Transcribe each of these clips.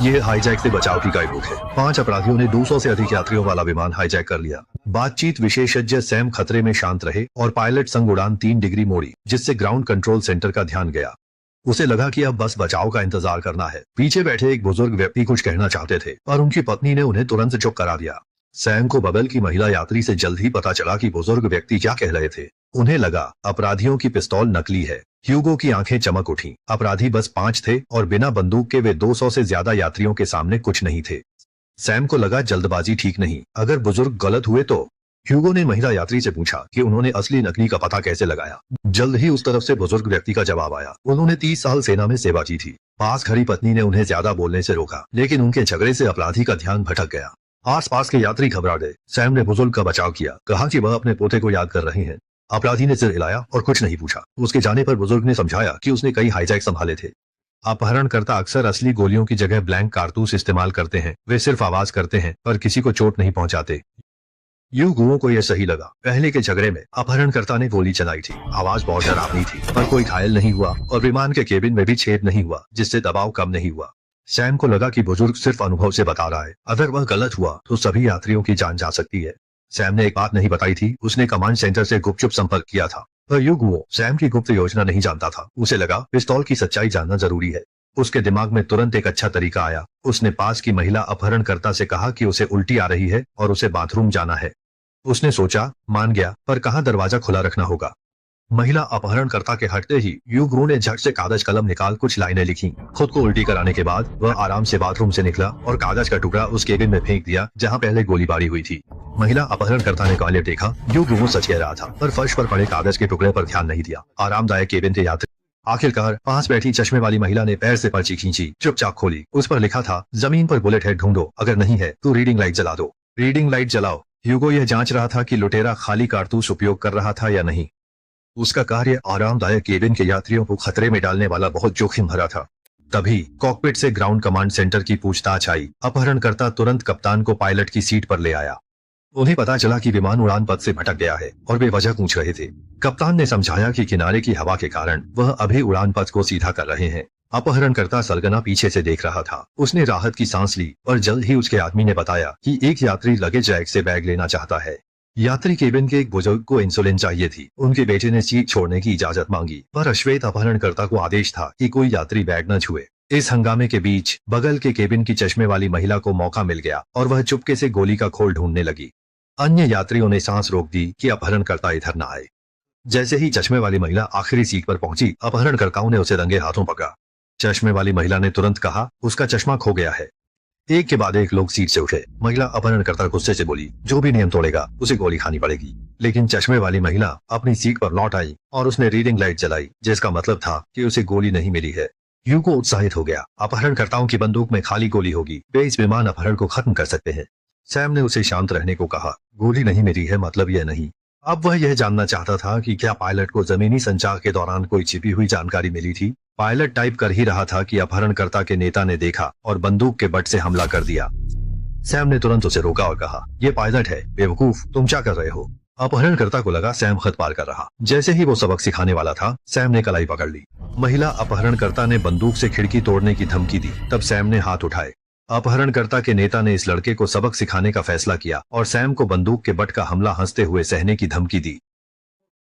ये हाईजैक से बचाव की गाइडबुक है। 5 अपराधियों ने 200 से अधिक यात्रियों वाला विमान हाईजैक कर लिया। बातचीत विशेषज्ञ सैम खतरे में शांत रहे और पायलट संग उड़ान 3 डिग्री मोड़ी, जिससे ग्राउंड कंट्रोल सेंटर का ध्यान गया। उसे लगा कि अब बस बचाव का इंतजार करना है। पीछे बैठे एक बुजुर्ग व्यक्ति कुछ कहना चाहते थे पर उनकी पत्नी ने उन्हें तुरंत चुप करा दिया। सैम को बगल की महिला यात्री से जल्द ही पता चला कि बुजुर्ग व्यक्ति क्या कह रहे थे। उन्हें लगा अपराधियों की पिस्तौल नकली है। ह्यूगो की आंखें चमक उठी। अपराधी बस 5 थे और बिना बंदूक के वे 200 से ज्यादा यात्रियों के सामने कुछ नहीं थे। सैम को लगा जल्दबाजी ठीक नहीं, अगर बुजुर्ग गलत हुए तो। ह्यूगो ने महिला यात्री से पूछा कि उन्होंने असली नकली का पता कैसे लगाया। जल्द ही उस तरफ से बुजुर्ग व्यक्ति का जवाब आया। उन्होंने 30 साल सेना में सेवा की थी। पास खड़ी पत्नी ने उन्हें ज्यादा बोलने से रोका, लेकिन उनके झगड़े से अपराधी का ध्यान भटक गया। आसपास के यात्री घबरा गए। सैम ने बुजुर्ग का बचाव किया, कहा कि वह अपने पोते को याद कर रहे हैं। अपराधी ने सिर हिलाया और कुछ नहीं पूछा। उसके जाने पर बुजुर्ग ने समझाया कि उसने कई हाईजैक संभाले थे। अपहरणकर्ता अक्सर असली गोलियों की जगह ब्लैंक कारतूस इस्तेमाल करते हैं। वे सिर्फ आवाज करते हैं पर किसी को चोट नहीं पहुंचाते। ह्यूगो को यह सही लगा। पहले के झगड़े में अपहरणकर्ता ने गोली चलाई थी। आवाज बहुत डरावनी थी पर कोई घायल नहीं हुआ और विमान के केबिन में भी छेद नहीं हुआ, जिससे दबाव कम नहीं हुआ। सैम को लगा कि बुजुर्ग सिर्फ अनुभव से बता रहा है। अगर वह गलत हुआ तो सभी यात्रियों की जान जा सकती है। सैम ने एक बात नहीं बताई थी, उसने कमांड सेंटर से गुपचुप संपर्क किया था। पर ह्यूगो सैम की गुप्त योजना नहीं जानता था। उसे लगा पिस्तौल की सच्चाई जानना जरूरी है। उसके दिमाग में तुरंत एक अच्छा तरीका आया। उसने पास की महिला अपहरणकर्ता से कहा कि उसे उल्टी आ रही है और उसे बाथरूम जाना है। उसने सोचा मान गया, पर कहाँ दरवाजा खुला रखना होगा। महिला अपहरणकर्ता के हटते ही ह्यूगो ने झट से कागज कलम निकाल कुछ लाइनें लिखी। खुद को उल्टी कराने के बाद वह आराम से बाथरूम से निकला और कागज का टुकड़ा उस केबिन में फेंक दिया जहां पहले गोलीबारी हुई थी। महिला अपहरणकर्ता ने टॉयलेट देखा। ह्यूगो सच कह रहा था, पर फर्श पर पड़े कागज के टुकड़े पर ध्यान नहीं दिया। आरामदायक केबिन थे यात्री। आखिरकार पास बैठी चश्मे वाली महिला ने पैर से पर्ची खींची, चुपचाप खोली। उस पर लिखा था, जमीन पर बुलेट हेड ढूंढो, अगर नहीं है तो रीडिंग लाइट जला दो। रीडिंग लाइट जलाओ। ह्यूगो यह जांच रहा था कि लुटेरा खाली कारतूस उपयोग कर रहा था या नहीं। उसका कार्य आरामदायक केबिन के यात्रियों को खतरे में डालने वाला बहुत जोखिम भरा था। तभी कॉकपिट से ग्राउंड कमांड सेंटर की पूछताछ आई। अपहरणकर्ता तुरंत कप्तान को पायलट की सीट पर ले आया। उन्हें पता चला कि विमान उड़ान पथ से भटक गया है और वे वजह पूछ रहे थे। कप्तान ने समझाया कि किनारे की हवा के कारण वह अभी उड़ान पथ को सीधा कर रहे हैं। अपहरणकर्ता सरगना पीछे से देख रहा था। उसने राहत की सांस ली और जल्द ही उसके आदमी ने बताया कि एक यात्री लगेज रैक से बैग लेना चाहता है। यात्री केबिन के एक बुजुर्ग को इंसुलिन चाहिए थी। उनके बेटे ने सीट छोड़ने की इजाजत मांगी, पर अश्वेत अपहरणकर्ता को आदेश था कि कोई यात्री बैग न छुए। इस हंगामे के बीच बगल के केबिन की चश्मे वाली महिला को मौका मिल गया और वह चुपके से गोली का खोल ढूंढने लगी। अन्य यात्रियों ने सांस रोक दी कि अपहरणकर्ता इधर न आए। जैसे ही चश्मे वाली महिला आखिरी सीट पर पहुंची, अपहरणकर्ताओं ने उसे रंगे हाथों पकड़ा। चश्मे वाली महिला ने तुरंत कहा, उसका चश्मा खो गया है। एक के बाद एक लोग सीट से उठे। महिला अपहरणकर्ता गुस्से से बोली, जो भी नियम तोड़ेगा उसे गोली खानी पड़ेगी। लेकिन चश्मे वाली महिला अपनी सीट पर लौट आई और उसने रीडिंग लाइट जलाई, जिसका मतलब था कि उसे गोली नहीं मिली है। ह्यूगो उत्साहित हो गया। अपहरणकर्ताओं की बंदूक में खाली गोली होगी, वे इस विमान अपहरण को खत्म कर सकते हैं। सैम ने उसे शांत रहने को कहा। गोली नहीं मिली है मतलब यह नहीं। अब वह यह जानना चाहता था कि क्या पायलट को जमीनी संचार के दौरान कोई छिपी हुई जानकारी मिली थी। पायलट टाइप कर ही रहा था कि अपहरणकर्ता के नेता ने देखा और बंदूक के बट से हमला कर दिया। सैम ने तुरंत उसे रोका और कहा, ये पायलट है, बेवकूफ, तुम क्या कर रहे हो। अपहरणकर्ता को लगा सैम खत पार कर रहा। जैसे ही वो सबक सिखाने वाला था, सैम ने कलाई पकड़ ली। महिला अपहरणकर्ता ने बंदूक से खिड़की तोड़ने की धमकी दी। तब सैम ने हाथ उठाए। अपहरणकर्ता के नेता ने इस लड़के को सबक सिखाने का फैसला किया और सैम को बंदूक के बट का हमला हंसते हुए सहने की धमकी दी।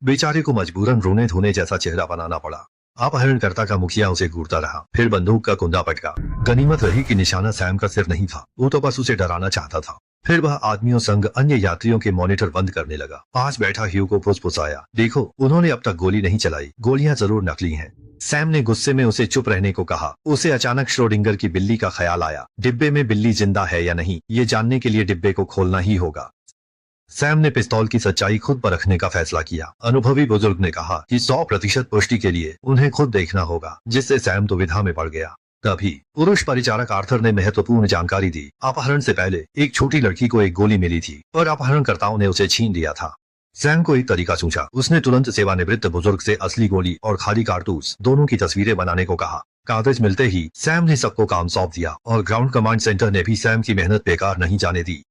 बेचारे को मजबूरन रोने धोने जैसा चेहरा बनाना पड़ा। अपहरणकर्ता का मुखिया उसे घूरता रहा, फिर बंदूक का कुंदा पटका। गनीमत रही कि निशाना सैम का सिर नहीं था, वो तो बस उसे डराना चाहता था। फिर वह आदमियों संग अन्य यात्रियों के मॉनिटर बंद करने लगा। पास बैठा ह्यूगो फुसफुसाया, देखो उन्होंने अब तक गोली नहीं चलाई, गोलियां जरूर नकली हैं। सैम ने गुस्से में उसे चुप रहने को कहा। उसे अचानक श्रोडिंगर की बिल्ली का ख्याल आया। डिब्बे में बिल्ली जिंदा है या नहीं, ये जानने के लिए डिब्बे को खोलना ही होगा। सैम ने पिस्तौल की सच्चाई खुद परखने का फैसला किया। अनुभवी बुजुर्ग ने कहा कि 100% पुष्टि के लिए उन्हें खुद देखना होगा, जिससे सैम दुविधा में पड़ गया। तभी पुरुष परिचारक आर्थर ने महत्वपूर्ण जानकारी दी। अपहरण से पहले एक छोटी लड़की को एक गोली मिली थी और अपहरणकर्ताओं ने उसे छीन लिया था। सैम को एक तरीका सूझा। उसने तुरंत सेवानिवृत्त बुजुर्ग से असली गोली और खाली कारतूस दोनों की तस्वीरें बनाने को कहा। कागज मिलते ही सैम ने सबको काम सौंप दिया और ग्राउंड कमांड सेंटर ने भी सैम की मेहनत बेकार नहीं जाने दी।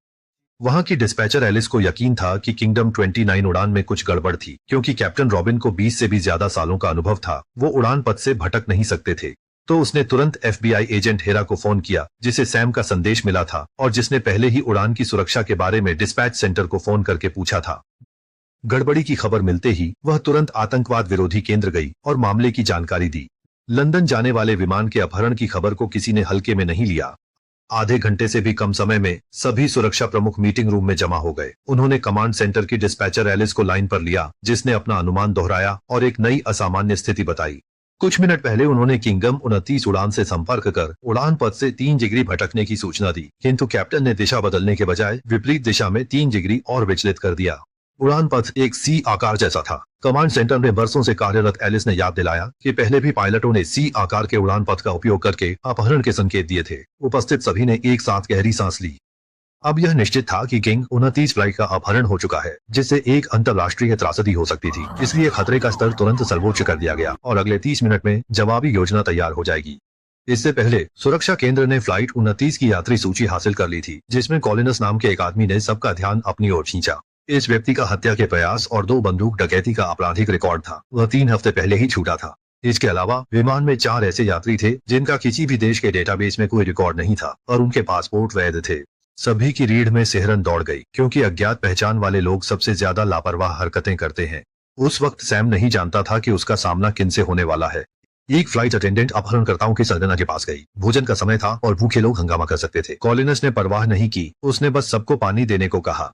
वहां की डिस्पैचर एलिस को यकीन था कि किंगडम 29 उड़ान में कुछ गड़बड़ थी, क्योंकि कैप्टन रॉबिन को 20 से भी ज्यादा सालों का अनुभव था। वो उड़ान पथ से भटक नहीं सकते थे। तो उसने तुरंत FBI एजेंट हेरा को फोन किया, जिसे सैम का संदेश मिला था और जिसने पहले ही उड़ान की सुरक्षा के बारे में डिस्पैच सेंटर को फोन करके पूछा था। गड़बड़ी की खबर मिलते ही वह तुरंत आतंकवाद विरोधी केंद्र गई और मामले की जानकारी दी। लंदन जाने वाले विमान के अपहरण की खबर को किसी ने हल्के में नहीं लिया। आधे घंटे से भी कम समय में सभी सुरक्षा प्रमुख मीटिंग रूम में जमा हो गए। उन्होंने कमांड सेंटर की डिस्पैचर एलिस को लाइन पर लिया, जिसने अपना अनुमान दोहराया और एक नई असामान्य स्थिति बताई। कुछ मिनट पहले उन्होंने किंगडम 29 उड़ान से संपर्क कर उड़ान पथ से 3 डिग्री भटकने की सूचना दी, किंतु कैप्टन ने दिशा बदलने के बजाय विपरीत दिशा में 3 डिग्री और विचलित कर दिया। उड़ान पथ एक सी आकार जैसा था। कमांड सेंटर में बरसों से कार्यरत एलिस ने याद दिलाया कि पहले भी पायलटों ने सी आकार के उड़ान पथ का उपयोग करके अपहरण के संकेत दिए थे। उपस्थित सभी ने एक साथ गहरी सांस ली। अब यह निश्चित था कि किंग 29 फ्लाइट का अपहरण हो चुका है, जिससे एक अंतर्राष्ट्रीय त्रासदी हो सकती थी। इसलिए खतरे का स्तर तुरंत सर्वोच्च कर दिया गया और अगले 30 मिनट में जवाबी योजना तैयार हो जाएगी। इससे पहले सुरक्षा केंद्र ने फ्लाइट 29 की यात्री सूची हासिल कर ली थी, जिसमें कॉलिनस नाम के एक आदमी ने सबका ध्यान अपनी ओर खींचा। इस व्यक्ति का हत्या के प्रयास और 2 बंदूक डकैती का आपराधिक रिकॉर्ड था। वह 3 हफ्ते पहले ही छूटा था। इसके अलावा विमान में 4 ऐसे यात्री थे जिनका किसी भी देश के डेटाबेस में कोई रिकॉर्ड नहीं था और उनके पासपोर्ट वैध थे। सभी की रीढ़ में सिहरन दौड़ गई, क्योंकि अज्ञात पहचान वाले लोग सबसे ज्यादा लापरवाह हरकतें करते हैं। उस वक्त सैम नहीं जानता था कि उसका सामना किनसे होने वाला है। एक फ्लाइट अटेंडेंट अपहरणकर्ताओं की सरगना के पास गई। भोजन का समय था और भूखे लोग हंगामा कर सकते थे। कॉलिनस ने परवाह नहीं की, उसने बस सबको पानी देने को कहा।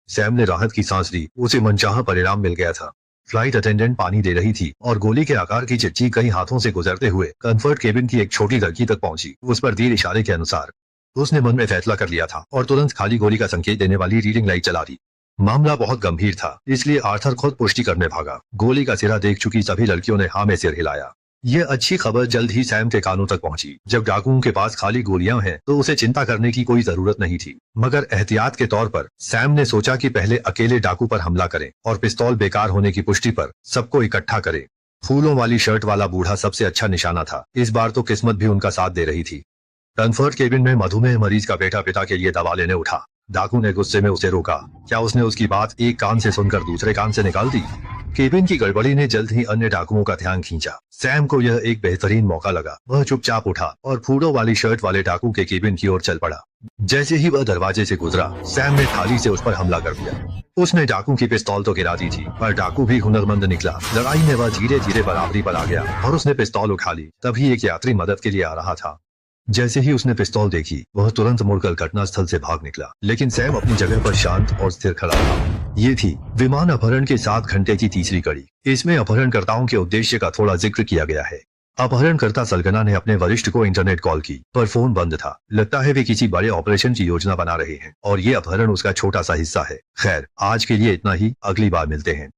सैम ने राहत की सांस ली, उसे मनचाहा परिणाम मिल गया था। फ्लाइट अटेंडेंट पानी दे रही थी और गोली के आकार की चिट्ठी कई हाथों से गुजरते हुए कंफर्ट केबिन की एक छोटी लड़की तक पहुंची। उस पर दिए इशारे के अनुसार उसने मन में फैसला कर लिया था और तुरंत खाली गोली का संकेत देने वाली रीडिंग लाइट चला दी। मामला बहुत गंभीर था, इसलिए आर्थर खुद पुष्टि करने भागा। गोली का सिरा देख चुकी सभी लड़कियों ने हाँ में सिर हिलाया। यह अच्छी खबर जल्द ही सैम के कानों तक पहुंची। जब डाकुओं के पास खाली गोलियां हैं तो उसे चिंता करने की कोई जरूरत नहीं थी। मगर एहतियात के तौर पर सैम ने सोचा कि पहले अकेले डाकू पर हमला करें और पिस्तौल बेकार होने की पुष्टि पर सबको इकट्ठा करें। फूलों वाली शर्ट वाला बूढ़ा सबसे अच्छा निशाना था। इस बार तो किस्मत भी उनका साथ दे रही थी। कंफर्ट केबिन में मधुमेह मरीज का बेटा पिता के लिए दवा लेने उठा। डाकू ने गुस्से में उसे रोका। क्या उसने उसकी बात एक कान से सुनकर दूसरे कान से निकाल दी? केबिन की गड़बड़ी ने जल्द ही अन्य डाकुओं का ध्यान खींचा। सैम को यह एक बेहतरीन मौका लगा। वह चुपचाप उठा और फूलों वाली शर्ट वाले डाकू के केबिन की ओर चल पड़ा। जैसे ही वह दरवाजे से गुजरा, सैम ने थाली से उस पर हमला कर दिया। उसने डाकू की पिस्तौल तो गिरा दी थी, पर डाकू भी हुनरमंद निकला। लड़ाई में वह धीरे धीरे बराबरी पर आ गया और उसने पिस्तौल उठा ली। तभी एक यात्री मदद के लिए आ रहा था। जैसे ही उसने पिस्तौल देखी, वह तुरंत मुड़कर घटनास्थल से भाग निकला। लेकिन सैम अपनी जगह पर शांत और स्थिर खड़ा था। ये थी विमान अपहरण के 7 घंटे की तीसरी कड़ी। इसमें अपहरणकर्ताओं के उद्देश्य का थोड़ा जिक्र किया गया है। अपहरणकर्ता सरगना ने अपने वरिष्ठ को इंटरनेट कॉल की, पर फोन बंद था। लगता है वे किसी बड़े ऑपरेशन की योजना बना रहे हैं और ये अपहरण उसका छोटा सा हिस्सा है। खैर, आज के लिए इतना ही। अगली बार मिलते हैं।